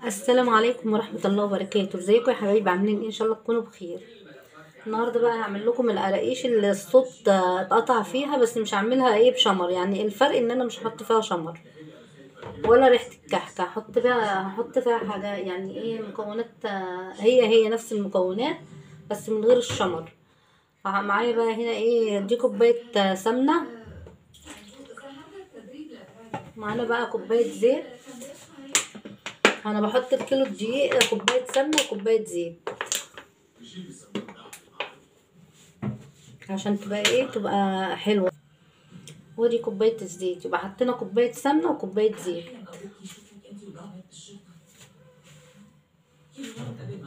السلام عليكم ورحمة الله وبركاته. ازيكم يا حبايبي؟ عاملين ايه؟ ان شاء الله تكونوا بخير. النهارده بقى هعمل لكم القراقيش اللي الصوت اتقطع فيها، بس مش هعملها ايه بشمر. يعني الفرق ان انا مش هحط فيها شمر ولا ريحة الكحك. هحط فيها حاجة يعني ايه مكونات، هي نفس المكونات بس من غير الشمر. معايا بقى هنا ايه، دي كوباية سمنة. معانا بقى كوباية زيت. انا بحط الكيلو دقيق كوباية سمنة وكوباية زيت عشان تبقى حلوة. ودي كوباية الزيت، يبقى حطينا كوباية سمنة وكوباية زيت.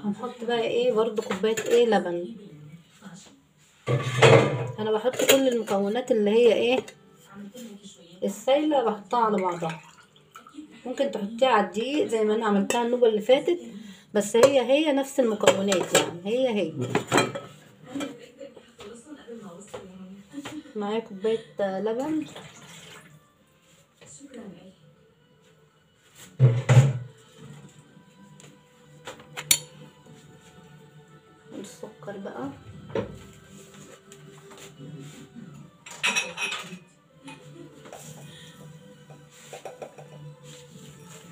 هنحط بقى ايه برضو كوباية ايه لبن. انا بحط كل المكونات اللي هي ايه السايلة بحطها على بعضها. ممكن تحطيها على الدقيق زي ما انا عملتها النوبة اللي فاتت، بس هي نفس المكونات، يعني هي معايا كوباية لبن. السكر بقى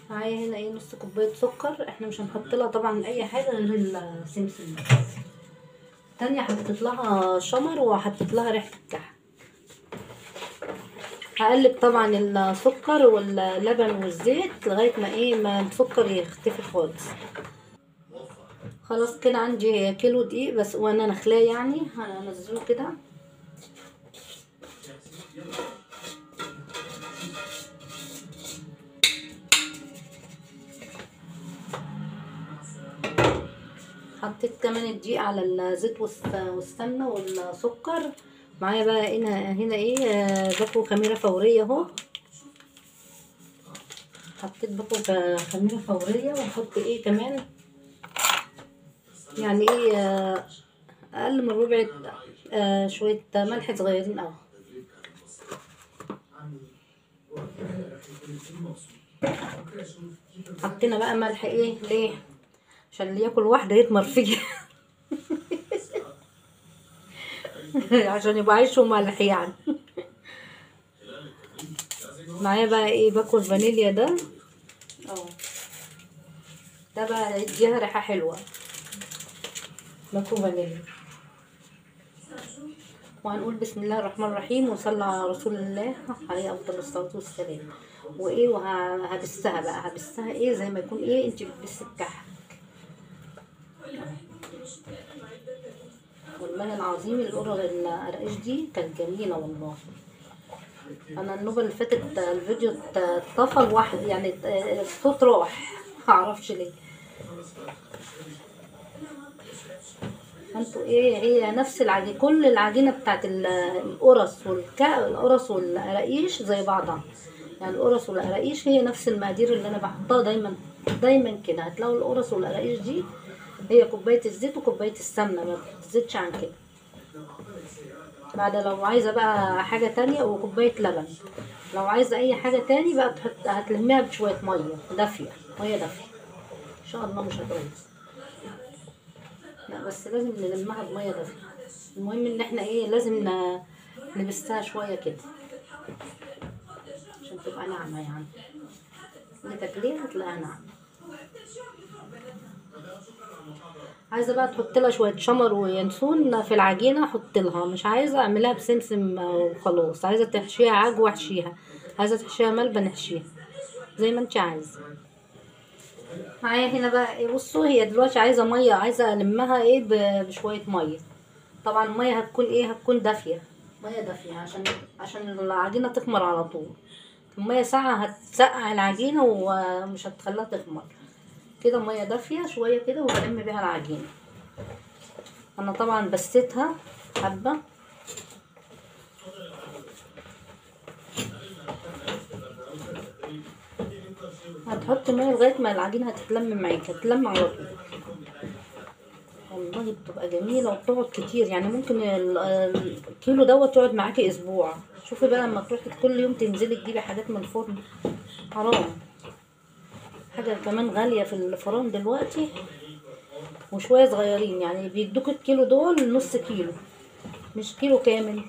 معايا هنا ايه نص كوباية سكر. احنا مش هنحط لها طبعا اي حاجة غير السمسم. تانية حطيت لها شمر وحطيت لها ريحة الكحك. هقلب طبعا السكر واللبن والزيت لغاية ما السكر يختفي خالص. خلاص كده عندي كيلو دقيق بس وانا نخلاه، يعني هنزله كده. حطيت كمان الدقيق على الزيت والسمنة والسكر. معايا بقى هنا ايه باكو خميرة فورية اهو. حطيت باكو خميرة فورية، واحط ايه كمان يعني ايه اقل من ربع شوية ملح صغيرين اوي. حطينا بقى ملح ايه ليه؟ عشان اللي ياكل واحدة يتمر فيه عشان يبقى عيشه ملح يعني. معايا بقى ايه باكل فانيليا ده اهو. ده بقى يديها ريحة حلوة. باكل فانيليا. وهنقول بسم الله الرحمن الرحيم وصلى على رسول الله عليه افضل الصلاه والسلام. وايه وهبسها بقى، هبسها ايه زي ما يكون ايه انت بتبسي الكحك. والله العظيم القرقاش دي كانت جميله والله. انا النوبه اللي فاتت الفيديو اتطفى لوحده، يعني الصوت راح معرفش ليه. انتوا ايه هي نفس العجينه، كل العجينه بتاعت القرص والقراقيش زي بعضها. يعني القرص والقراقيش هي نفس المقادير اللي انا بحطها دايما كده. هتلاقوا القرص والقراقيش دي هي كوبايه الزيت وكوبايه السمنه، ما بتزيدش عن كده. بعد لو عايزه بقى حاجه تانية وكوبايه لبن. لو عايزه اي حاجه تاني بقى هتلميها بشويه ميه دافيه. ان شاء الله مش هتعوز. لا بس لازم نلمها بميه دافيه. المهم ان احنا ايه لازم نبسها شويه كده عشان تبقى ناعمه، يعني لتاكليها هتلاقيها ناعمه. عايزه بقى تحط لها شويه شمر وينسون في العجينه، احط لها. مش عايزه اعملها بسمسم وخلاص. عايزه تحشيها عجوه احشيها، عايزه تحشيها ملبن احشيها زي ما انت عايزه. معايا هنا بقى ايه بصوا، هي دلوقتي عايزه ميه، عايزه المها ايه بشويه ميه. طبعا الميه هتكون دافيه، ميه دافيه عشان العجينه تخمر على طول. الميه ساقعه هتسقع العجينه ومش هتخليها تخمر. كده ميه دافيه شويه كده وبلم بيها العجينه. انا طبعا بسيتها حبه. هتحط ميه لغايه ما العجينه هتتلم معاك، هتتلم على طول. والله بتبقى جميله وبتقعد كتير، يعني ممكن الكيلو دوت يقعد معاكي اسبوع. شوفي بقى لما تروحي كل يوم تنزلي تجيبي حاجات من الفرن، حرام. حاجة كمان غالية في الفرن دلوقتي، وشوية صغيرين يعني بيدوك الكيلو دول نص كيلو مش كيلو كامل.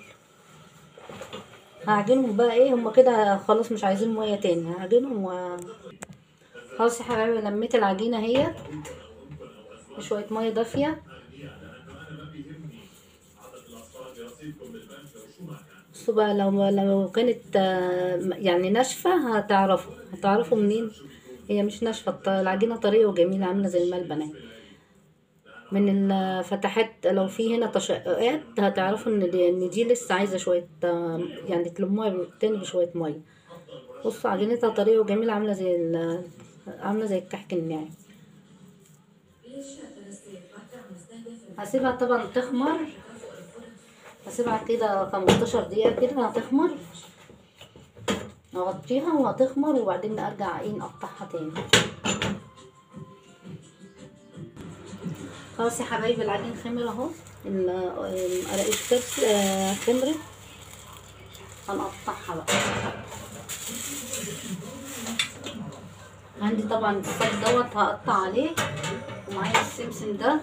هعجنهم بقى ايه، هما كده خلاص مش عايزين مية تاني، هعجنهم خلاص يا حبايبي. لميت العجينة اهي بشوية مية دافية. بصوا بقى، لو كانت يعني ناشفة هتعرفوا منين هي مش ناشفة. العجينة طرية وجميلة عاملة زي الملبن اهي. من الفتحات لو في هنا تشققات هتعرفوا ان دي لسه عايزة شوية يعني تلموها تاني بشوية مية. بصوا عجينتها طرية وجميلة عاملة زي الكحك الناعم. هسيبها طبعا تخمر، هسيبها كده 15 دقيقة كده هتخمر. نغطيها وهتخمر وبعدين ارجع ايه نقطعها تاني. خلاص يا حبايبي العجين خمر اهو، القراقيش خمرت. هنقطعها بقى. عندي طبعا الصاج دوت هقطع عليه، ومعايا السمسم ده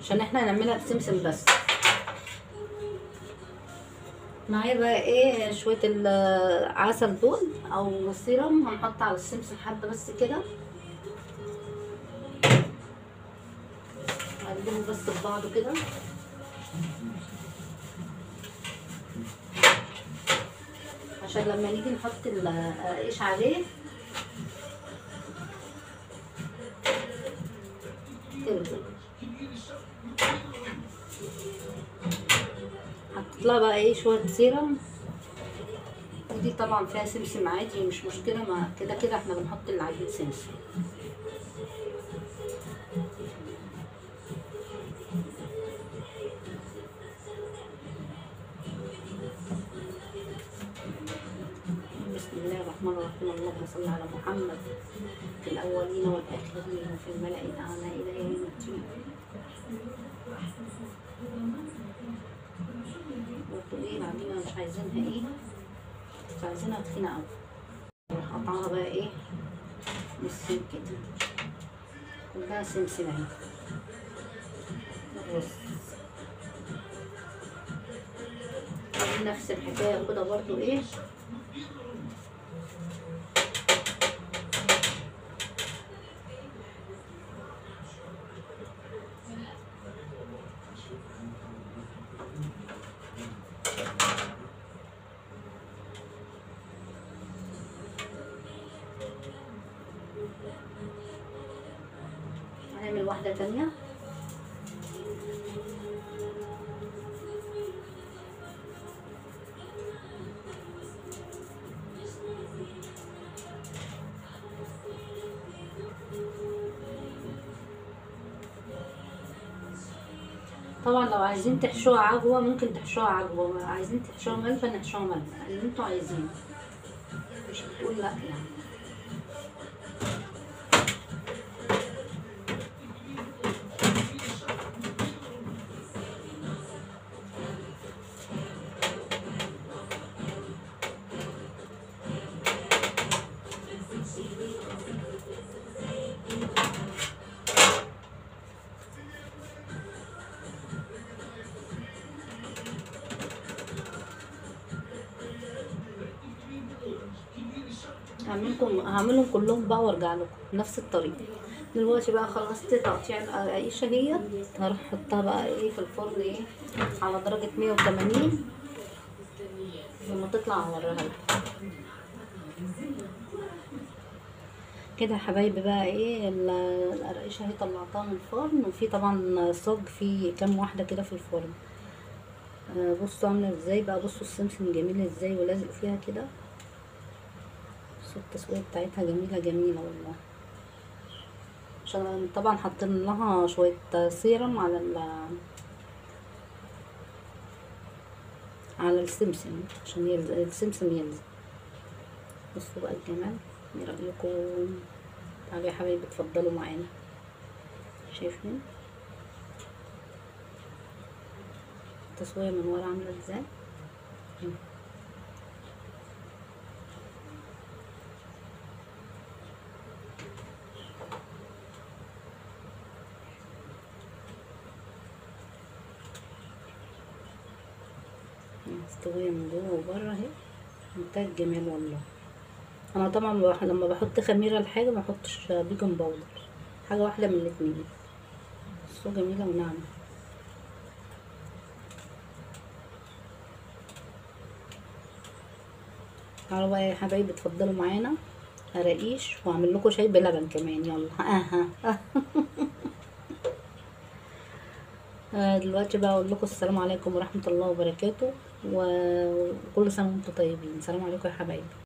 عشان احنا هنعملها بسمسم بس. معايا بقى ايه شوية العسل دول او سيرم، هنحط على السمسم حبة بس كده، هقلبهم بس ببعضه كده عشان لما نيجي نحط القراقيش عليه تلزق. حطيت لها بقى ايه شوية سيرم، ودي طبعا فيها سمسم عادي مش مشكلة، ما كده كده احنا بنحط العجين سمسم. بسم الله الرحمن الرحيم. اللهم صل على محمد في الأولين والآخرين وفي الملأ الأعلى إلى يوم الدين. برضه ايه العجينة مش عايزينها ايه، مش عايزينها تخينة أوي. قطعها بقى ايه نصين كده، كلها سمسم اهي. بص نفس الحكاية كده برضه ايه. هنعمل واحدة تانية. طبعا لو عايزين تحشوها عجوة ممكن تحشوها عجوة، عايزين تحشوها ملبن نحشوها ملبن اللي انتوا عايزينه، مش بتقول لا يعني. هعملهم كلهم بقى وارجع لكم بنفس الطريقه. دلوقتي بقى خلصت تقطيع القراقيش اهي، هروح احطها بقى ايه في الفرن ايه على درجه 180 لما تطلع على الرهيب كده يا حبايبي. بقى ايه القراقيش اهي طلعتها من الفرن، وفي طبعا صاج فيه كام واحده كده في الفرن. بصوا عامله ازاي بقى، بصوا السمسم جميل ازاي ولازق فيها كده. بصوا التسويه بتاعتها جميله جميله والله. عشان طبعا حاطين لها شويه سيرم على السمسم عشان السمسم يلزق. بصوا بقى الجمال، ايه رايكم؟ تعالوا يا حبايبي اتفضلوا معانا. شايفين التسويه من ورا عامله ازاي؟ مستوية من جوه وبره اهي، منتهى الجمال والله. انا طبعا لما بحط خميرة لحاجة ما احطش بيكنج باودر، حاجة واحدة من الاتنين. بصوا جميلة وناعمة. تعالوا بقى يا حبايبي اتفضلوا معانا قراقيش، واعمل لكم شاي بلبن كمان. يلا دلوقتي بقى اقول لكم السلام عليكم ورحمة الله وبركاته، وكل سنة وانتم طيبين. السلام عليكم يا حبايبي.